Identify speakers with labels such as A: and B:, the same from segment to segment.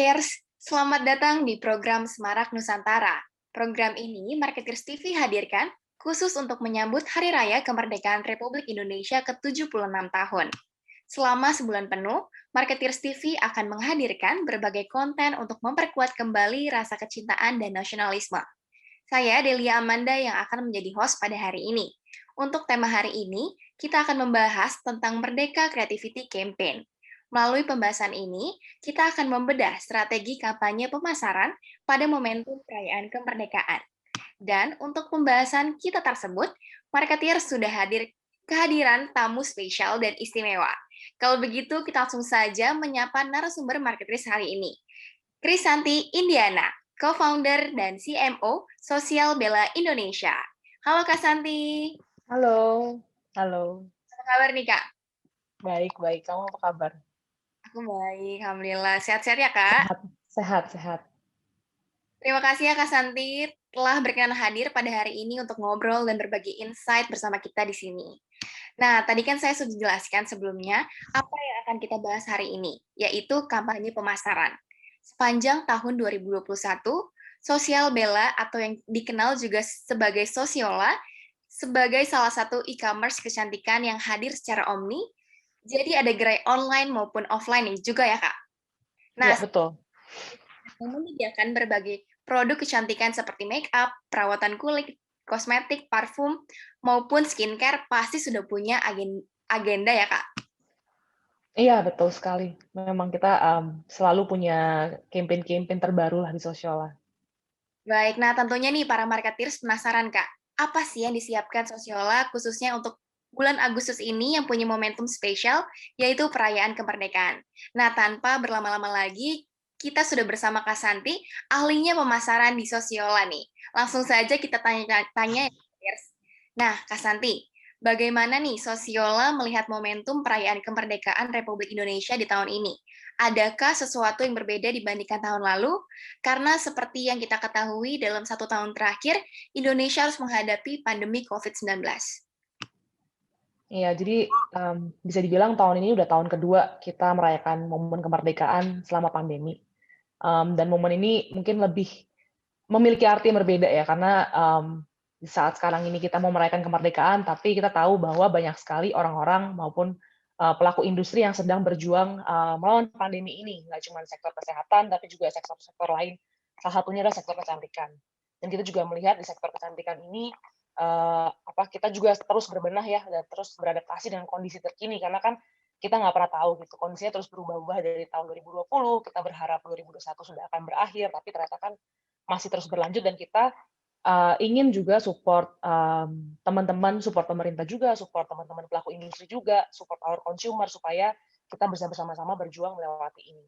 A: Marketeers, selamat datang di program Semarak Nusantara. Program ini Marketeers TV hadirkan khusus untuk menyambut Hari Raya Kemerdekaan Republik Indonesia ke-76 tahun. Selama sebulan penuh, Marketeers TV akan menghadirkan berbagai konten untuk memperkuat kembali rasa kecintaan dan nasionalisme. Saya Delia Amanda yang akan menjadi host pada hari ini. Untuk tema hari ini, kita akan membahas tentang Merdeka Creativity Campaign. Melalui pembahasan ini, kita akan membedah strategi kampanye pemasaran pada momentum perayaan kemerdekaan. Dan untuk pembahasan kita tersebut, Marketeer sudah kehadiran tamu spesial dan istimewa. Kalau begitu, kita langsung saja menyapa narasumber Marketeers hari ini. Krisanti Indiana, co-founder dan CMO Sosial Bella Indonesia. Halo Kak Santi.
B: Halo, halo.
A: Apa kabar nih Kak?
B: Baik, baik. Kamu apa kabar?
A: Aku baik, Alhamdulillah. Sehat-sehat ya Kak?
B: Sehat, sehat, sehat.
A: Terima kasih ya Kak Santi telah berkenan hadir pada hari ini untuk ngobrol dan berbagi insight bersama kita di sini. Nah, tadi kan saya sudah jelaskan sebelumnya apa yang akan kita bahas hari ini, yaitu kampanye pemasaran. Sepanjang tahun 2021, Sosial Bella atau yang dikenal juga sebagai Sosiola, sebagai salah satu e-commerce kecantikan yang hadir secara omni, jadi ada gerai online maupun offline nih juga ya Kak. Nah,
B: Iya, betul.
A: menyediakan berbagai produk kecantikan seperti make up, perawatan kulit, kosmetik, parfum, maupun skincare pasti sudah punya agenda ya Kak.
B: Iya, betul sekali. Memang kita selalu punya campaign-campaign terbaru lah di Sosiola.
A: Baik, nah tentunya nih para marketeers penasaran Kak, apa sih yang disiapkan Sosiola khususnya untuk bulan Agustus ini yang punya momentum spesial, yaitu perayaan kemerdekaan. Nah, tanpa berlama-lama lagi, kita sudah bersama Kak Santi, ahlinya pemasaran di Sosiola nih. Langsung saja kita tanya-tanya. Nah, Kak Santi, bagaimana nih Sosiola melihat momentum perayaan kemerdekaan Republik Indonesia di tahun ini? Adakah sesuatu yang berbeda dibandingkan tahun lalu? Karena seperti yang kita ketahui dalam 1 tahun terakhir, Indonesia harus menghadapi pandemi COVID-19.
B: Iya, jadi bisa dibilang tahun ini udah tahun kedua kita merayakan momen kemerdekaan selama pandemi. Dan momen ini mungkin lebih memiliki arti yang berbeda ya, karena di saat sekarang ini kita mau merayakan kemerdekaan, tapi kita tahu bahwa banyak sekali orang-orang maupun pelaku industri yang sedang berjuang melawan pandemi ini. Nggak cuma sektor kesehatan, tapi juga sektor-sektor lain. Salah satunya adalah sektor kecantikan. Dan kita juga melihat di sektor kecantikan ini, kita juga terus berbenah ya, dan terus beradaptasi dengan kondisi terkini, karena kan kita nggak pernah tahu gitu, kondisinya terus berubah-ubah dari tahun 2020, kita berharap 2021 sudah akan berakhir, tapi ternyata kan masih terus berlanjut dan kita ingin juga support teman-teman, support pemerintah juga, support teman-teman pelaku industri juga, support our consumer supaya kita bisa bersama-sama berjuang melewati ini.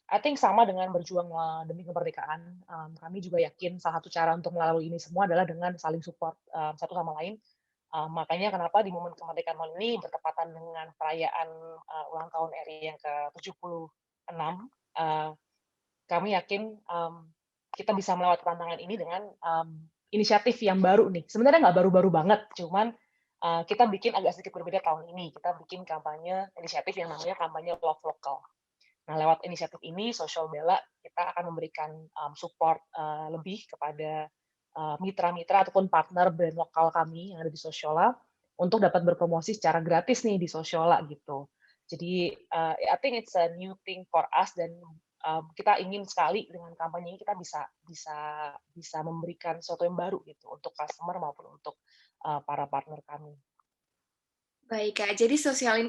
B: I think sama dengan berjuang demi kemerdekaan, kami juga yakin salah satu cara untuk melalui ini semua adalah dengan saling support satu sama lain. Makanya kenapa di momen kemerdekaan tahun ini bertepatan dengan perayaan ulang tahun RI yang ke-76, kami yakin kita bisa melewati tantangan ini dengan inisiatif yang baru nih. Sebenarnya nggak baru-baru banget, cuman kita bikin agak sedikit berbeda tahun ini. Kita bikin kampanye inisiatif yang namanya kampanye Love Local. Nah, lewat inisiatif ini, Social Bella, kita akan memberikan support lebih kepada mitra-mitra ataupun partner brand lokal kami yang ada di Sosiola untuk dapat berpromosi secara gratis nih di Sosiola gitu. Jadi, I think it's a new thing for us dan kita ingin sekali dengan kampanye ini kita bisa memberikan sesuatu yang baru gitu untuk customer maupun untuk para partner kami.
A: Baik, Kak. Jadi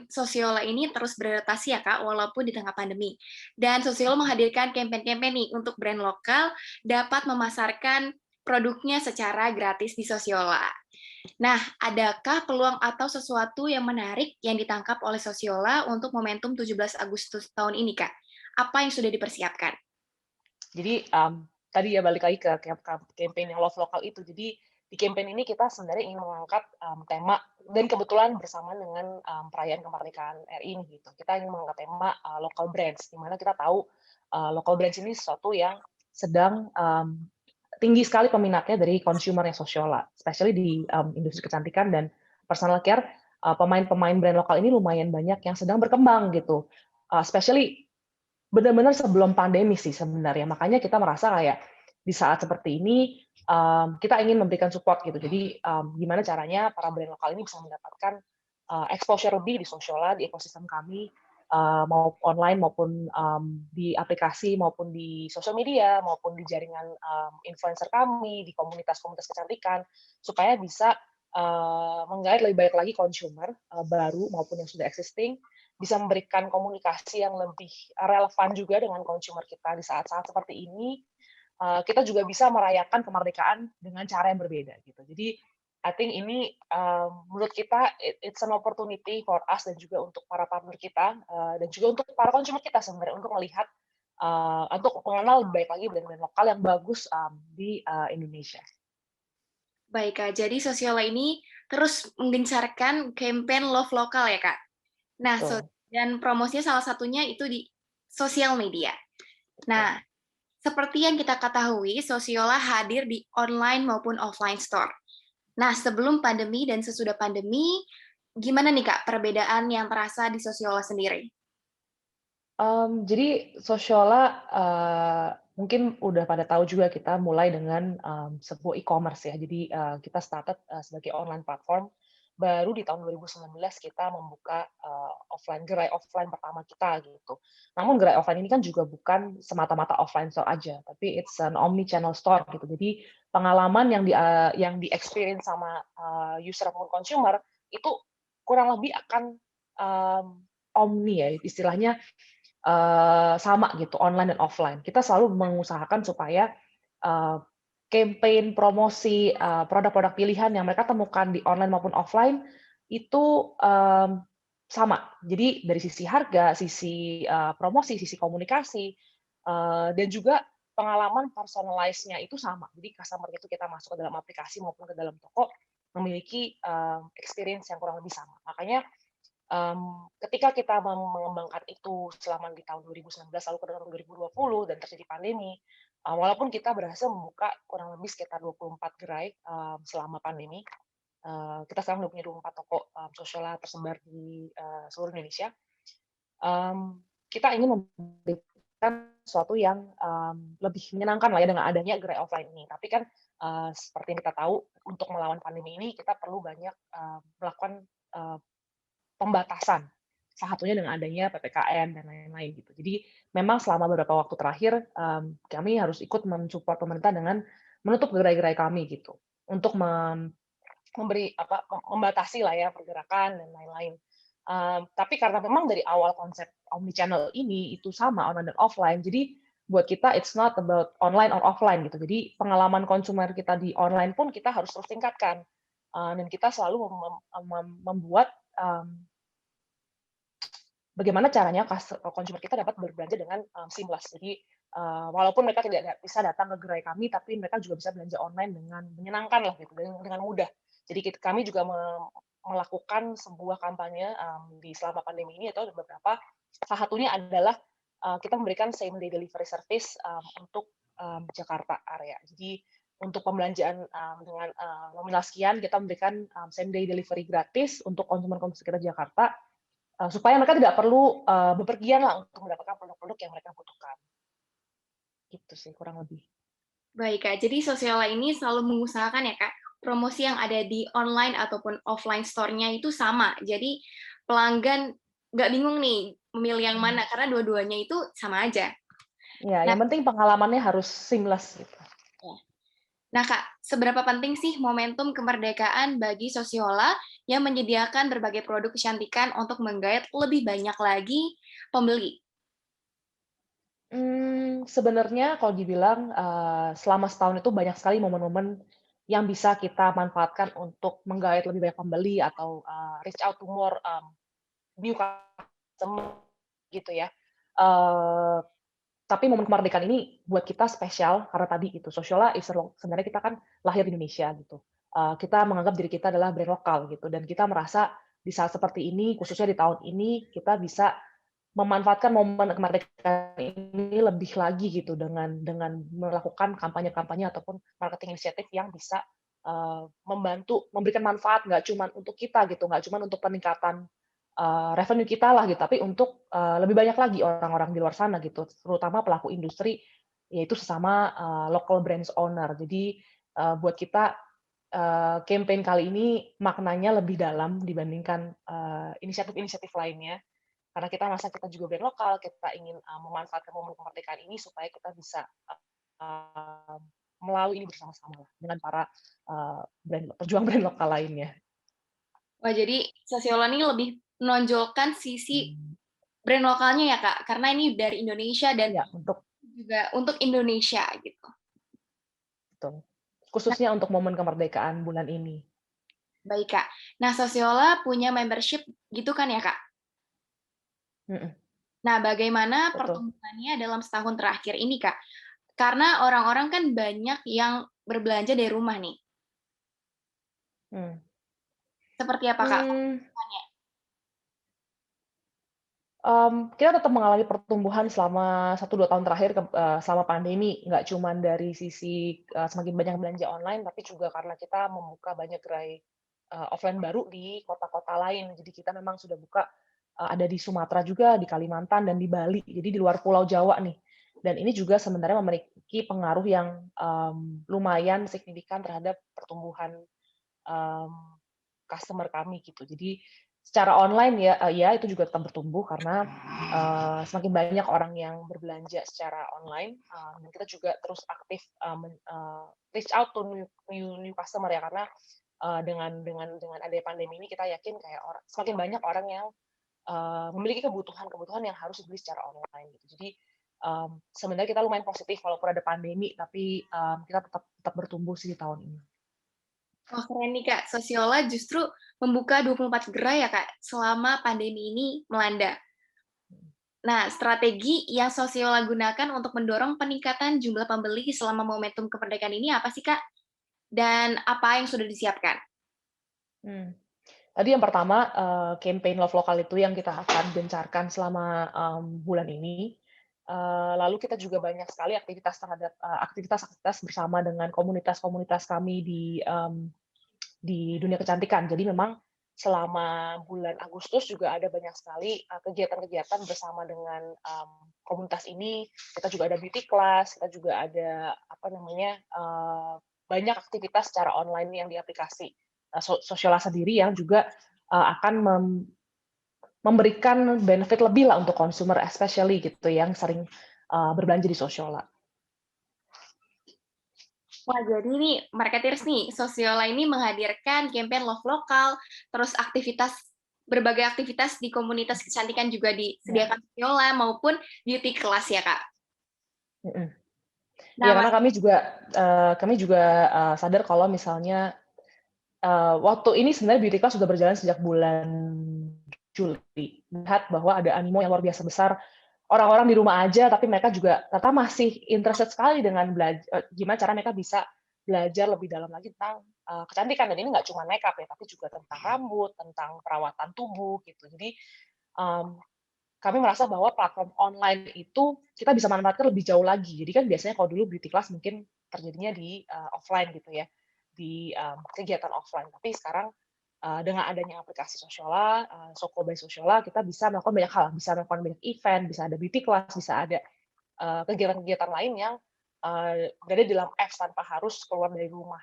A: Sosiola ini terus beradaptasi ya, Kak, walaupun di tengah pandemi. Dan Sosiola menghadirkan campaign-campaign nih untuk brand lokal dapat memasarkan produknya secara gratis di Sosiola. Nah, adakah peluang atau sesuatu yang menarik yang ditangkap oleh Sosiola untuk momentum 17 Agustus tahun ini, Kak? Apa yang sudah dipersiapkan?
B: Jadi, tadi ya balik lagi ke campaign yang love lokal itu. Jadi, di campaign ini kita sebenarnya ingin mengangkat, tema dan kebetulan bersamaan dengan, perayaan kemerdekaan RI ini gitu. Kita ingin mengangkat tema, local brands, di mana kita tahu, local brands ini sesuatu yang sedang, tinggi sekali peminatnya dari consumer yang Sosiola, especially di, industri kecantikan dan personal care, pemain-pemain brand lokal ini lumayan banyak yang sedang berkembang gitu, especially benar-benar sebelum pandemi sih sebenarnya. Makanya kita merasa kayak di saat seperti ini, kita ingin memberikan support gitu. Jadi, gimana caranya para brand lokal ini bisa mendapatkan, exposure lebih di Sociala, di ekosistem kami, mau online maupun, di aplikasi, maupun di sosial media, maupun di jaringan, influencer kami, di komunitas-komunitas kecantikan, supaya bisa, menggait lebih banyak lagi consumer, baru maupun yang sudah existing, bisa memberikan komunikasi yang lebih relevan juga dengan consumer kita di saat-saat seperti ini, kita juga bisa merayakan kemerdekaan dengan cara yang berbeda gitu. Jadi I think ini, menurut kita it's an opportunity for us dan juga untuk para partner kita, dan juga untuk para consumer kita sebenarnya untuk melihat, untuk mengenal lebih baik lagi brand-brand lokal yang bagus, di, Indonesia.
A: Baik, Kak. Jadi Sosiola ini terus menggencarkan campaign Love Lokal ya, Kak? Nah,
B: Betul,
A: dan promosinya salah satunya itu di sosial media.
B: betul.
A: Nah, seperti yang kita ketahui, Sosiola hadir di online maupun offline store. Nah, sebelum pandemi dan sesudah pandemi, gimana nih, Kak, perbedaan yang terasa di Sosiola sendiri?
B: Jadi Sociala, mungkin udah pada tahu juga kita mulai dengan, sebuah e-commerce ya. Jadi, kita started, sebagai online platform, baru di tahun 2019 kita membuka, gerai offline pertama kita gitu. Namun gerai offline ini kan juga bukan semata-mata offline store aja, tapi it's an omni channel store gitu. Jadi pengalaman yang di-experience sama, user maupun consumer itu kurang lebih akan, omni ya istilahnya, sama gitu, online dan offline. Kita selalu mengusahakan supaya, eee, campaign, promosi, produk-produk pilihan yang mereka temukan di online maupun offline itu, sama. Jadi dari sisi harga, sisi, promosi, sisi komunikasi, dan juga pengalaman personalize-nya itu sama. Jadi customer itu kita masuk ke dalam aplikasi maupun ke dalam toko memiliki, experience yang kurang lebih sama. Makanya ketika kita mengembangkan itu selama di tahun 2019 lalu ke tahun 2020 dan terjadi pandemi, walaupun kita berhasil membuka kurang lebih sekitar 24 gerai, selama pandemi, kita sekarang udah punya 24 toko, Sociala tersebar di, seluruh Indonesia, kita ingin memberikan sesuatu yang, lebih menyenangkan lah ya dengan adanya gerai offline ini. Tapi kan, seperti yang kita tahu untuk melawan pandemi ini kita perlu banyak, melakukan, eee pembatasan, salah satunya dengan adanya PPKM dan lain-lain gitu. Jadi memang selama beberapa waktu terakhir, kami harus ikut mensupport pemerintah dengan menutup gerai-gerai kami gitu, untuk memberi apa, membatasi lah ya pergerakan dan lain-lain. Tapi karena memang dari awal konsep omnichannel ini itu sama online dan offline, jadi buat kita it's not about online or offline gitu. Jadi pengalaman konsumer kita di online pun kita harus terus tingkatkan, dan kita selalu membuat, bagaimana caranya konsumer kita dapat berbelanja dengan, seamless. Jadi, walaupun mereka tidak bisa datang ke gerai kami, tapi mereka juga bisa belanja online dengan menyenangkan lah gitu, dengan mudah. Jadi kami juga melakukan sebuah kampanye, di selama pandemi ini atau beberapa, salah satunya adalah, kita memberikan same day delivery service, untuk, Jakarta area. Jadi untuk pembelanjaan, dengan, nominal sekian kita memberikan, same day delivery gratis untuk konsumen-konsumen sekitar Jakarta, supaya mereka tidak perlu, bepergian lah untuk mendapatkan produk-produk yang mereka butuhkan, gitu sih kurang lebih.
A: Baik, Kak. Jadi Sosiola ini selalu mengusahakan ya, Kak, promosi yang ada di online ataupun offline store-nya itu sama. Jadi pelanggan nggak bingung nih memilih yang
B: Mhm.
A: mana, karena dua-duanya itu sama aja.
B: Iya,
A: Nah,
B: yang penting pengalamannya harus seamless gitu.
A: ya. Nah, Kak, seberapa penting sih momentum kemerdekaan bagi Sosiola yang menyediakan berbagai produk kecantikan untuk menggait lebih banyak lagi pembeli?
B: Sebenarnya kalau dibilang, selama setahun itu banyak sekali momen-momen yang bisa kita manfaatkan untuk menggait lebih banyak pembeli atau, reach out to more, new customer gitu ya. Eee Tapi momen kemerdekaan ini buat kita spesial karena tadi gitu, Sociala sebenarnya kita kan lahir di Indonesia gitu. Kita menganggap diri kita adalah brand lokal gitu dan kita merasa di saat seperti ini, khususnya di tahun ini, kita bisa memanfaatkan momen kemerdekaan ini lebih lagi gitu dengan melakukan kampanye-kampanye ataupun marketing inisiatif yang bisa, membantu memberikan manfaat nggak cuman untuk kita gitu, nggak cuman untuk peningkatan, revenue kita lah gitu, tapi untuk lebih banyak lagi orang-orang di luar sana gitu, terutama pelaku industri, yaitu sesama local brands owner. Jadi buat kita campaign kali ini maknanya lebih dalam dibandingkan inisiatif-inisiatif lainnya, karena kita merasa kita juga brand lokal, kita ingin memanfaatkan momen kemerdekaan ini supaya kita bisa eee, melalui ini bersama-sama lah dengan para pejuang brand lokal lainnya.
A: Wah, jadi Sosiola ini lebih menonjolkan sisi
B: Hmm.
A: brand lokalnya ya, Kak? Karena ini dari Indonesia dan
B: Iya,
A: juga untuk Indonesia gitu.
B: betul.
A: Nah,
B: Khususnya untuk momen kemerdekaan bulan ini.
A: baik, Kak. Nah, Sosiola punya membership gitu kan ya, Kak?
B: Mhm,
A: Nah, bagaimana
B: betul.
A: pertumbuhannya dalam setahun terakhir ini, Kak? Karena orang-orang kan banyak yang berbelanja dari rumah nih.
B: Mmm.
A: Seperti apa, Kak,
B: Mmm,
A: pertumbuhannya?
B: kita tetap mengalami pertumbuhan selama 1-2 tahun terakhir selama pandemi, nggak cuman dari sisi semakin banyak belanja online, tapi juga karena kita membuka banyak gerai offline baru di kota-kota lain. Jadi kita memang sudah buka ada di Sumatera juga, di Kalimantan, dan di Bali. Jadi di luar Pulau Jawa nih. Dan ini juga sebenarnya memiliki pengaruh yang lumayan signifikan terhadap pertumbuhan mmm, customer kami gitu. Jadi secara online ya, ya itu juga tetap bertumbuh karena semakin banyak orang yang berbelanja secara online, dan kita juga terus aktif reach out to new customer ya, karena dengan adanya pandemi ini kita yakin kayak semakin banyak orang yang memiliki kebutuhan-kebutuhan yang harus dibeli secara online gitu. Jadi sebenarnya kita lumayan positif walaupun ada pandemi, tapi kita tetap tetap bertumbuh sih di tahun ini.
A: Wah, keren nih, Kak. Sosiola justru membuka 24 gerai ya, Kak, selama pandemi ini melanda. Nah, strategi yang Sosiola gunakan untuk mendorong peningkatan jumlah pembeli selama momentum kemerdekaan ini apa sih, Kak? Dan apa yang sudah disiapkan?
B: Hmm. Tadi yang pertama, campaign Love Lokal itu yang kita akan gencarkan selama, bulan ini. Lalu kita juga banyak sekali aktivitas-aktivitas bersama dengan komunitas-komunitas kami di dunia kecantikan. Jadi memang selama bulan Agustus juga ada banyak sekali, kegiatan-kegiatan bersama dengan, komunitas ini. Kita juga ada beauty class, kita juga ada, apa namanya, banyak aktivitas secara online yang di aplikasi. Sosiala sendiri yang juga, akan memberikan benefit lebih lah untuk consumer especially gitu yang sering, berbelanja di Sosiola.
A: Wah, jadi nih marketeers nih, Sosiola ini menghadirkan campaign Love Lokal, terus berbagai aktivitas di komunitas kecantikan juga
B: Ya,
A: disediakan Sosiola maupun beauty class ya, Kak.
B: mhm. Iya,
A: Nah,
B: karena kami juga sadar kalau misalnya waktu ini sebenarnya beauty class sudah berjalan sejak bulan Juli. Melihat bahwa ada animo yang luar biasa besar, orang-orang di rumah aja, tapi mereka juga ternyata masih interested sekali dengan gimana cara mereka bisa belajar lebih dalam lagi tentang, kecantikan. Dan ini nggak cuma makeup ya, tapi juga tentang rambut, tentang perawatan tubuh, gitu. Jadi, mmm, kami merasa bahwa platform online itu kita bisa manfaatkan lebih jauh lagi. Jadi kan biasanya kalau dulu beauty class mungkin terjadinya di offline gitu ya, di kegiatan offline. Tapi sekarang dengan adanya aplikasi Sosiola, Soko by Sosiola, kita bisa melakukan banyak hal, bisa melakukan banyak event, bisa ada beauty class, bisa ada kegiatan-kegiatan lain yang berada di dalam apps tanpa harus keluar dari rumah.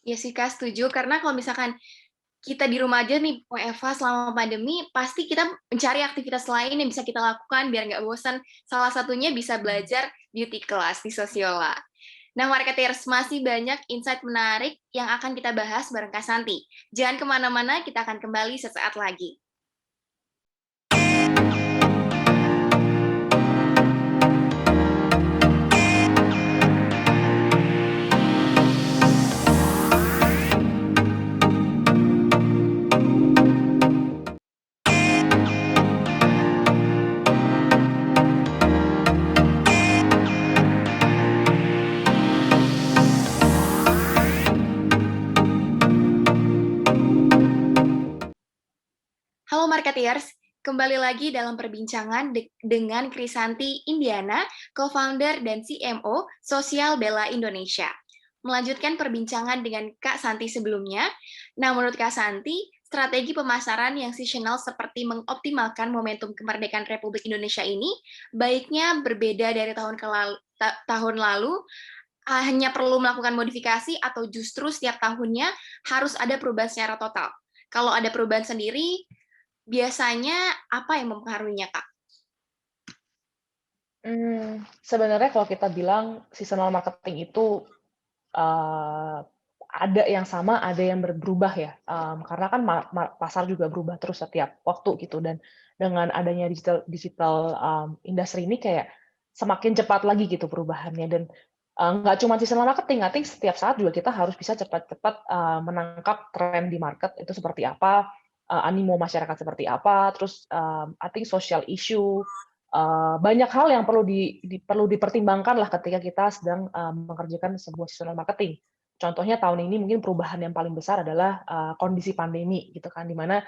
A: iya sih, Kak, setuju. Karena kalau misalkan kita di rumah aja nih, WFH selama pandemi, pasti kita mencari aktivitas lain yang bisa kita lakukan biar nggak bosan. Salah satunya bisa
B: Mhm.
A: belajar beauty class di Sosiola. Nah, marketeers, masih banyak insight menarik yang akan kita bahas bareng Kak Santi. Jangan kemana-mana, kita akan kembali sesaat lagi. Halo marketeers, kembali lagi dalam perbincangan dengan Krisanti Indiana, co-founder dan CMO Sosial Bella Indonesia. Melanjutkan perbincangan dengan Kak Santi sebelumnya, nah menurut Kak Santi, Strategi pemasaran yang seasonal seperti mengoptimalkan momentum kemerdekaan Republik Indonesia ini baiknya berbeda dari tahun lalu, hanya perlu melakukan modifikasi atau justru setiap tahunnya harus ada perubahan secara total? Kalau ada perubahan sendiri, biasanya apa yang mempengaruhinya, Kak?
B: Sebenarnya kalau kita bilang seasonal marketing itu, ada yang sama, ada yang berubah ya, karena kan pasar juga berubah terus setiap waktu gitu, dan dengan adanya digital, industri ini kayak semakin cepat lagi gitu perubahannya, dan, nggak cuma seasonal marketing, I think setiap saat juga kita harus bisa cepat-cepat, menangkap tren di market itu seperti apa, animo masyarakat seperti apa, terus, I think social issue, banyak hal yang perlu dipertimbangkan lah ketika kita sedang, mengerjakan sebuah seasonal marketing. Contohnya tahun ini mungkin perubahan yang paling besar adalah, kondisi pandemi gitu kan, di mana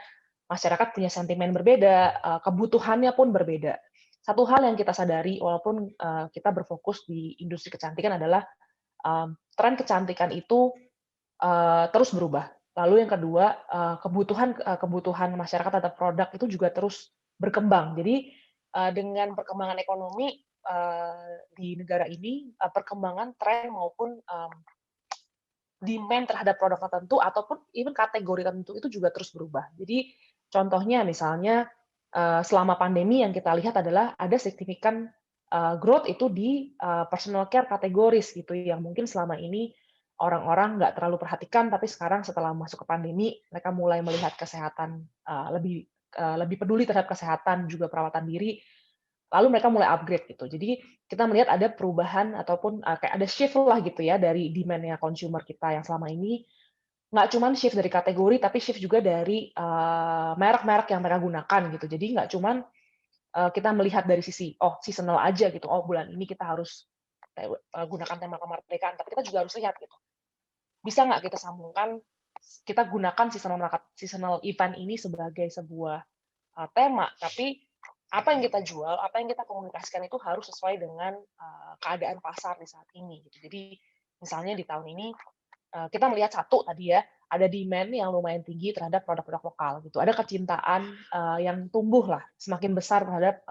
B: masyarakat punya sentimen berbeda, kebutuhannya pun berbeda. Satu hal yang kita sadari walaupun, kita berfokus di industri kecantikan adalah, tren kecantikan itu, terus berubah. Lalu yang kedua, kebutuhan masyarakat terhadap produk itu juga terus berkembang. Jadi, dengan perkembangan ekonomi, di negara ini, perkembangan tren maupun, demand terhadap produk tertentu ataupun even kategori tertentu itu juga terus berubah. Jadi contohnya misalnya, selama pandemi yang kita lihat adalah ada signifikan, growth itu di, personal care kategoris gitu, yang mungkin selama ini orang-orang nggak terlalu perhatikan, tapi sekarang setelah masuk ke pandemi, mereka mulai melihat kesehatan, lebih peduli terhadap kesehatan, juga perawatan diri, lalu mereka mulai upgrade gitu. Jadi kita melihat ada perubahan ataupun, kayak ada shift lah gitu ya dari demand-nya consumer kita yang selama ini nggak cuman shift dari kategori, tapi shift juga dari, merek-merek yang mereka gunakan gitu. Jadi nggak cuman, kita melihat dari sisi, oh seasonal aja gitu, oh bulan ini kita harus, gunakan tema kemerdekaan, tapi kita juga harus lihat gitu, bisa nggak kita sambungkan, kita gunakan seasonal event ini sebagai sebuah, tema, tapi apa yang kita jual, apa yang kita komunikasikan itu harus sesuai dengan, keadaan pasar di saat ini gitu. Jadi misalnya di tahun ini, kita melihat satu tadi ya, ada demand yang lumayan tinggi terhadap produk-produk lokal gitu. Ada kecintaan, yang tumbuh lah semakin besar terhadap,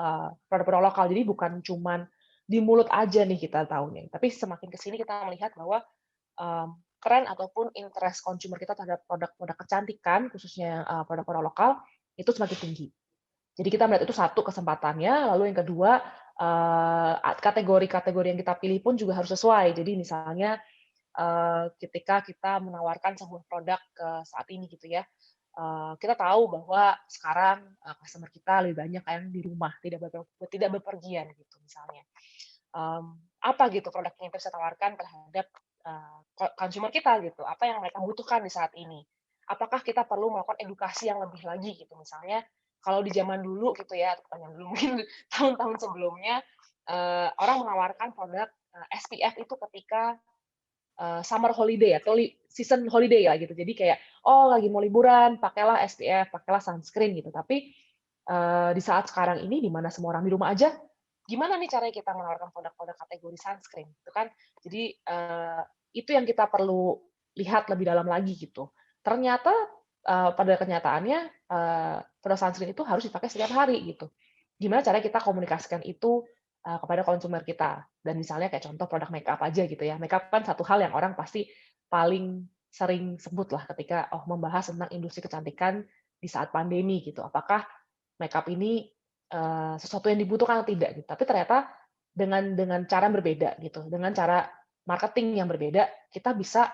B: produk-produk lokal. Jadi bukan cuman di mulut aja nih kita tahunya, tapi semakin ke sini kita melihat bahwa, tren ataupun interest consumer kita terhadap produk-produk kecantikan, khususnya, produk-produk lokal, itu semakin tinggi. Jadi kita melihat itu satu kesempatannya, lalu yang kedua, kategori-kategori yang kita pilih pun juga harus sesuai. Jadi misalnya, ketika kita menawarkan sebuah produk ke saat ini gitu ya, kita tahu bahwa sekarang, customer kita lebih banyak yang di rumah, tidak bepergian gitu misalnya. Apa gitu produk yang kita bisa tawarkan terhadap, consumer kita gitu, apa yang mereka butuhkan di saat ini. Apakah kita perlu melakukan edukasi yang lebih lagi gitu, misalnya kalau di zaman dulu gitu ya, zaman dulu mungkin tahun-tahun sebelumnya, orang menawarkan produk, SPF itu ketika, summer holiday atau season holiday lah gitu. Jadi kayak, oh lagi mau liburan, pakailah SPF, pakailah sunscreen gitu. Tapi, di saat sekarang ini di mana semua orang di rumah aja, gimana nih caranya kita menawarkan produk-produk kategori sunscreen gitu kan. Jadi, itu yang kita perlu lihat lebih dalam lagi gitu. Ternyata, pada kenyataannya, produk sunscreen itu harus dipakai setiap hari gitu. Gimana caranya kita komunikasikan itu, kepada konsumer kita. Dan misalnya kayak contoh produk makeup aja gitu ya. Makeup kan satu hal yang orang pasti paling sering sebut lah ketika, oh membahas tentang industri kecantikan di saat pandemi gitu. Apakah makeup ini, sesuatu yang dibutuhkan atau tidak gitu. Tapi ternyata dengan cara yang berbeda gitu, dengan cara marketing yang berbeda, kita bisa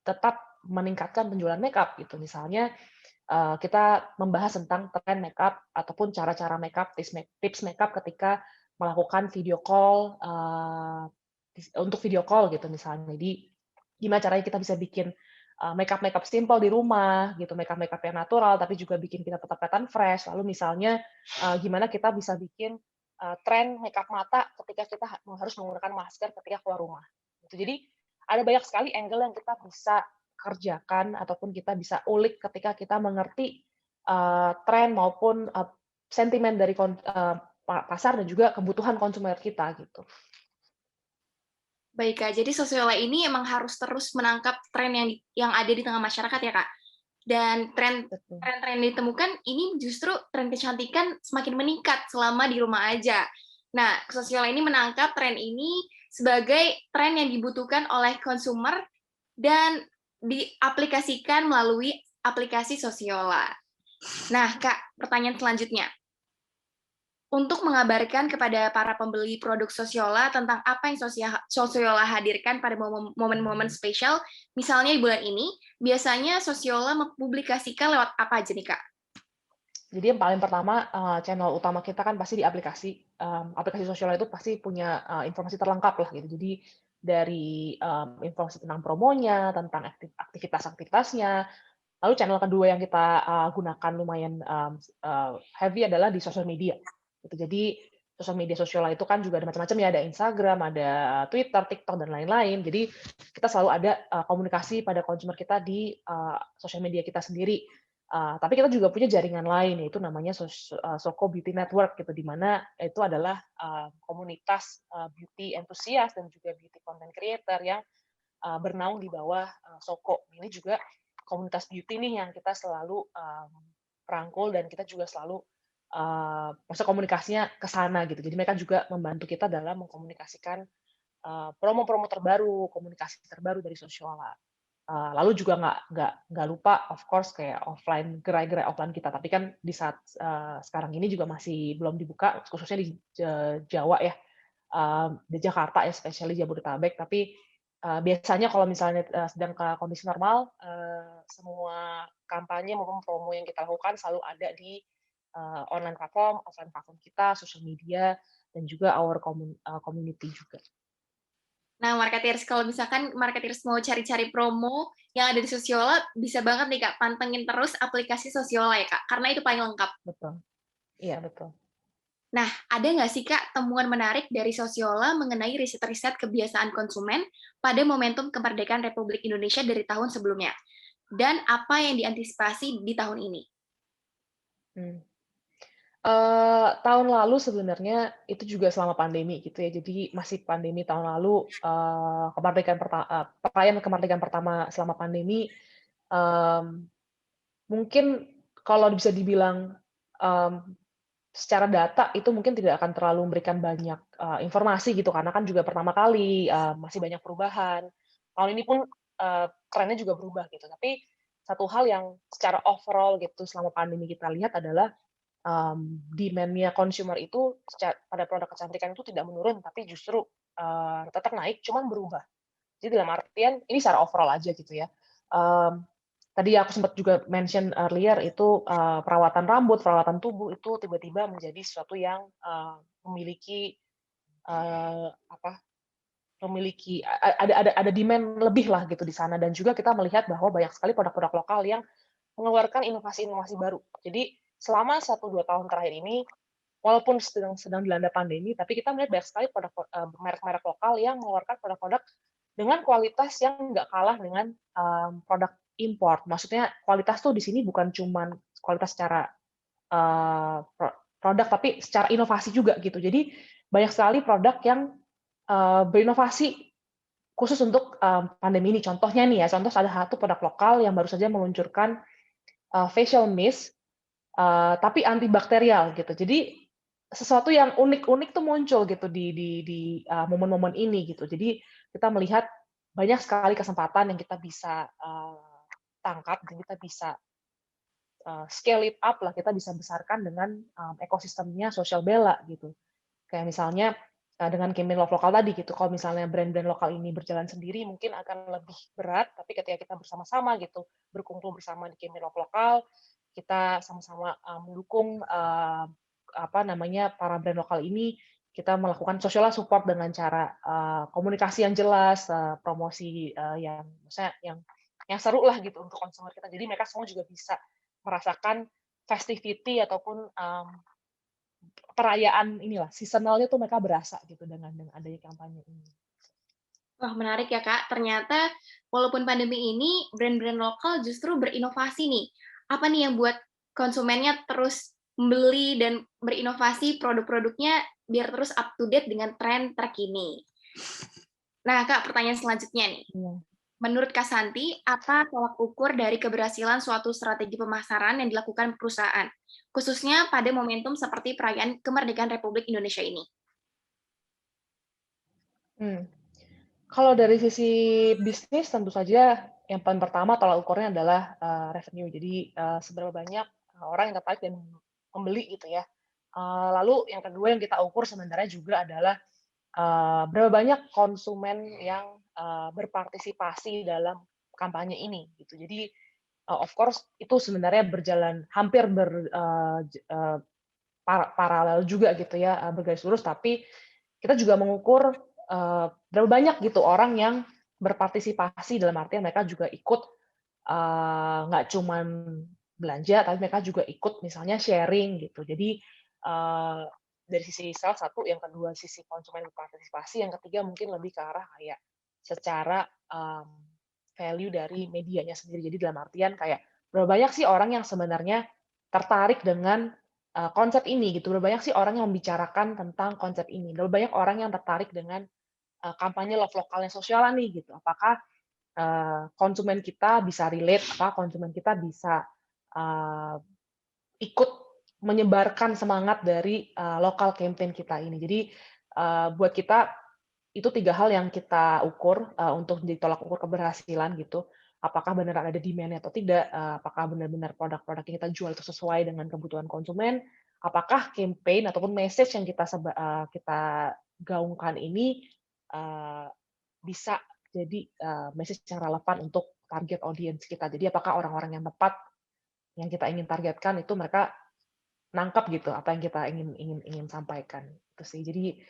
B: tetap meningkatkan penjualan makeup gitu. Misalnya, kita membahas tentang tren makeup ataupun cara-cara makeup, tips makeup ketika melakukan video call, untuk video call gitu misalnya. Jadi, gimana caranya kita bisa bikin, makeup-makeup simpel di rumah gitu, makeup-makeup yang natural, tapi juga bikin kita tetap kelihatan fresh. Lalu misalnya, gimana kita bisa bikin, tren makeup mata ketika kita harus menggunakan masker ketika keluar rumah, gitu. Jadi, ada banyak sekali angle yang kita bisa kerjakan ataupun kita bisa ulik ketika kita mengerti, tren maupun, sentimen dari pasar dan juga kebutuhan konsumen kita gitu.
A: Baik, Kak. Jadi Sosiola ini emang harus terus menangkap tren yang ada di tengah masyarakat ya, Kak? Dan
B: betul.
A: tren-tren yang ditemukan ini justru tren kecantikan semakin meningkat selama di rumah aja. Nah, Sociola ini menangkap tren ini sebagai tren yang dibutuhkan oleh konsumer dan diaplikasikan melalui aplikasi Sociola. Nah, Kak, pertanyaan selanjutnya. Untuk mengabarkan kepada para pembeli produk Sociola tentang apa yang Sociola hadirkan pada momen-momen spesial, misalnya di bulan ini, biasanya Sociola mempublikasikan lewat apa aja nih, Kak?
B: Jadi yang paling pertama, channel utama kita kan pasti di aplikasi. Aplikasi Sociola itu pasti punya, informasi terlengkap lah gitu. Jadi dari, informasi tentang promonya, tentang aktivitas-aktivitasnya. Lalu channel kedua yang kita, gunakan lumayan, heavy adalah di sosial media, gitu. Jadi sosial media Sociola itu kan juga ada macam-macam ya, ada Instagram, ada Twitter, TikTok, dan lain-lain. Jadi kita selalu ada, komunikasi pada konsumer kita di, sosial media kita sendiri. Tapi kita juga punya jaringan lain, yaitu namanya Soko Beauty Network gitu, di mana itu adalah, komunitas, beauty enthusiast dan juga beauty content creator yang, bernaung di bawah, Soko. Ini juga komunitas beauty nih yang kita selalu, rangkul dan kita juga selalu, maksudnya komunikasinya ke sana gitu. Jadi mereka juga membantu kita dalam mengkomunikasikan, promo-promo terbaru, komunikasi terbaru dari Sociola. Lalu juga nggak lupa of course kayak gerai-gerai offline kita, tapi kan di saat, sekarang ini juga masih belum dibuka, khususnya di Jawa ya, di Jakarta ya, especially Jabodetabek. Tapi, biasanya kalau misalnya, sedang kondisi normal, semua kampanye maupun promo yang kita lakukan selalu ada di, online platform, offline platform kita, sosial media, dan juga our community juga.
A: Nah, marketeers, kalau misalkan marketeers mau cari-cari promo yang ada di Sociola, bisa banget nih, Kak, pantengin terus aplikasi Sociola ya, Kak, karena itu paling lengkap.
B: Betul, iya betul.
A: Nah, ada nggak sih, Kak, temuan menarik dari Sociola mengenai riset-riset kebiasaan konsumen pada momentum kemerdekaan Republik Indonesia dari tahun sebelumnya? Dan apa yang diantisipasi di tahun ini?
B: Mmm. Tahun lalu sebenarnya itu juga selama pandemi gitu ya. Jadi masih pandemi tahun lalu, perayaan kemerdekaan pertama selama pandemi, mmm, mungkin kalau bisa dibilang, mmm, secara data itu mungkin tidak akan terlalu memberikan banyak, informasi gitu karena kan juga pertama kali, masih banyak perubahan. Tahun ini pun, trennya juga berubah gitu. Tapi satu hal yang secara overall gitu selama pandemi kita lihat adalah demand-nya consumer itu pada produk kecantikan itu tidak menurun, tapi justru, tetap naik, cuman berubah. Jadi dalam artian ini secara overall aja gitu ya. Mmm, Tadi aku sempat juga mention earlier itu, perawatan rambut, perawatan tubuh itu tiba-tiba menjadi sesuatu yang, memiliki, apa, memiliki ada demand lebih lah gitu di sana dan juga kita melihat bahwa banyak sekali produk-produk lokal yang mengeluarkan inovasi-inovasi baru. Jadi selama 1-2 tahun terakhir ini, walaupun sedang sedang dilanda pandemi, tapi kita melihat banyak sekali merek-merek lokal yang mengeluarkan produk-produk dengan kualitas yang nggak kalah dengan, produk import. Maksudnya kualitas tuh di sini bukan cuman kualitas secara, produk, tapi secara inovasi juga gitu. Jadi banyak sekali produk yang, berinovasi khusus untuk, pandemi ini. Contohnya nih ya, contoh ada satu produk lokal yang baru saja meluncurkan, facial mist, tapi antibakterial gitu. Jadi sesuatu yang unik-unik tuh muncul gitu di momen-momen ini gitu. Jadi kita melihat banyak sekali kesempatan yang kita bisa, tangkap dan kita bisa, scale it up lah, kita bisa besarkan dengan, ekosistemnya Social Bella gitu. Kayak misalnya, dengan campaign Love Lokal tadi gitu, kalau misalnya brand-brand lokal ini berjalan sendiri mungkin akan lebih berat, tapi ketika kita bersama-sama gitu, berkumpul bersama di campaign Love Lokal, kita sama-sama, mendukung, apa namanya, para brand lokal ini, kita melakukan social support dengan cara, komunikasi yang jelas, promosi, yang maksudnya yang seru lah gitu untuk konsumer kita. Jadi mereka semua juga bisa merasakan festivity ataupun, perayaan inilah, seasonal-nya tuh mereka berasa gitu dengan adanya kampanye ini.
A: Wah, menarik ya, Kak. Ternyata walaupun pandemi ini, brand-brand lokal justru berinovasi nih. Apa nih yang buat konsumennya terus membeli dan berinovasi produk-produknya biar terus up to date dengan tren terkini. Nah, Kak, pertanyaan selanjutnya nih.
B: Iya.
A: Menurut Kak Santi, apa tolak ukur dari keberhasilan suatu strategi pemasaran yang dilakukan perusahaan, khususnya pada momentum seperti perayaan kemerdekaan Republik Indonesia ini?
B: Hmm. Kalau dari sisi bisnis tentu saja yang paling pertama tolak ukurnya adalah, revenue. Jadi, seberapa banyak, orang yang tertarik dan membeli gitu ya. Lalu yang kedua yang kita ukur sebenarnya juga adalah, berapa banyak konsumen yang, berpartisipasi dalam kampanye ini gitu. Jadi, of course itu sebenarnya berjalan hampir paralel juga gitu ya, bergaris lurus, tapi kita juga mengukur, berapa banyak gitu orang yang berpartisipasi, dalam artian mereka juga ikut, nggak cuman belanja, tapi mereka juga ikut misalnya sharing gitu. Jadi, dari sisi salah satu, yang kedua sisi konsumen berpartisipasi, yang ketiga mungkin lebih ke arah kayak secara, value dari medianya sendiri. Jadi dalam artian kayak, berapa banyak sih orang yang sebenarnya tertarik dengan, konsep ini gitu, berapa banyak sih orang yang membicarakan tentang konsep ini, berapa banyak orang yang tertarik dengan, kampanye love lokalnya sosialan nih gitu. Apakah, konsumen kita bisa relate, apakah konsumen kita bisa, eee, ikut menyebarkan semangat dari, lokal campaign kita ini. Jadi, buat kita itu 3 hal yang kita ukur, untuk ditolak ukur keberhasilan gitu. Apakah benar ada demand-nya atau tidak, apakah benar-benar produk-produk yang kita jual itu sesuai dengan kebutuhan konsumen, apakah campaign ataupun message yang kita gaungkan ini, eee, bisa jadi, message yang relevan untuk target audience kita. Jadi apakah orang-orang yang tepat, yang kita ingin targetkan itu mereka nangkep gitu apa yang kita ingin ingin ingin sampaikan, itu sih. Jadi,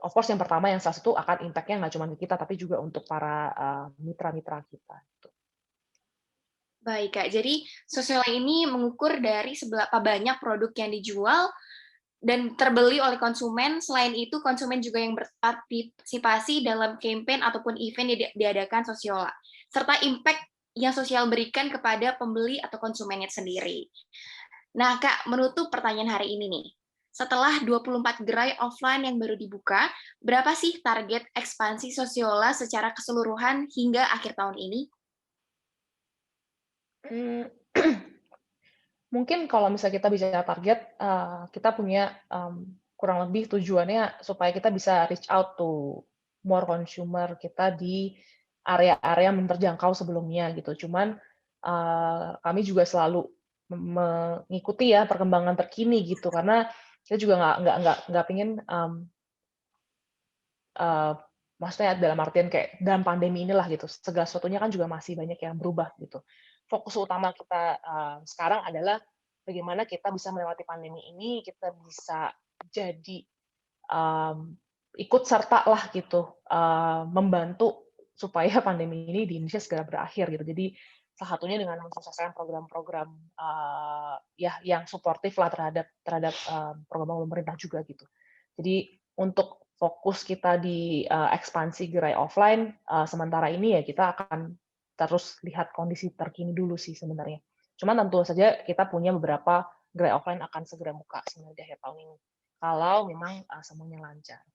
B: of course yang pertama yang salah satu akan impact-nya nggak cuma ke kita, tapi juga untuk para, mitra-mitra kita, gitu.
A: Baik, Kak. Jadi, sosial ini mengukur dari seberapa banyak produk yang dijual dan terbeli oleh konsumen. Selain itu, konsumen juga yang berpartisipasi dalam campaign ataupun event yang diadakan Sosiola, serta impact yang sosial berikan kepada pembeli atau konsumennya sendiri. Nah, Kak, menutup pertanyaan hari ini nih. Setelah 24 gerai offline yang baru dibuka, berapa sih target ekspansi Sosiola secara keseluruhan hingga akhir tahun ini?
B: Mmm, mungkin kalau misalnya kita bicara target, kita punya, kurang lebih tujuannya supaya kita bisa reach out to more consumer kita di area-area yang belum terjangkau sebelumnya gitu. Cuman, kami juga selalu mengikuti ya perkembangan terkini gitu, karena kita juga nggak pengen, Eee, maksudnya dalam artian kayak dalam pandemi inilah gitu, segala sesuatunya kan juga masih banyak yang berubah gitu. Fokus utama kita, sekarang adalah bagaimana kita bisa melewati pandemi ini, kita bisa jadi, mmm, ikut sertalah gitu, membantu supaya pandemi ini di Indonesia segera berakhir gitu. Jadi salah satunya dengan mensukseskan program-program, ya yang suportif lah terhadap terhadap, program pemerintah juga gitu. Jadi untuk fokus kita di, ekspansi gerai offline, sementara ini ya kita akan terus lihat kondisi terkini dulu sih sebenarnya. Cuman tentu saja kita punya beberapa gerai offline akan segera buka sebenarnya di akhir tahun ini, kalau memang, semuanya lancar.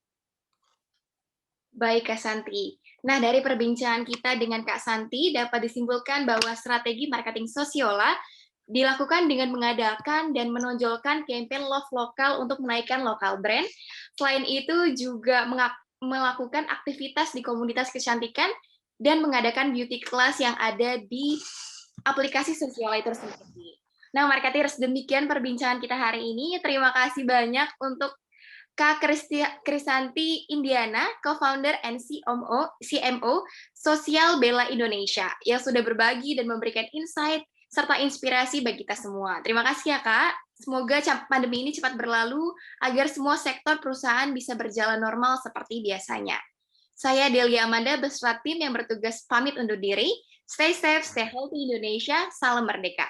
A: Baik, Kak Santi. Nah, dari perbincangan kita dengan Kak Santi dapat disimpulkan bahwa strategi marketing Sosiola dilakukan dengan mengadakan dan menonjolkan campaign love lokal untuk menaikkan lokal brand. Selain itu juga melakukan aktivitas di komunitas kecantikan dan mengadakan beauty class yang ada di aplikasi Sosiola itu sendiri. Nah, marketeers, demikian perbincangan kita hari ini. Terima kasih banyak untuk Kak Krisanti Indiana, co-founder and CMO Sosial Bella Indonesia, yang sudah berbagi dan memberikan insight serta inspirasi bagi kita semua. Terima kasih ya, Kak. Semoga pandemi ini cepat berlalu agar semua sektor perusahaan bisa berjalan normal seperti biasanya. Saya Delia Amanda beserta tim yang bertugas pamit undur diri. Stay safe, stay healthy Indonesia. Salam merdeka.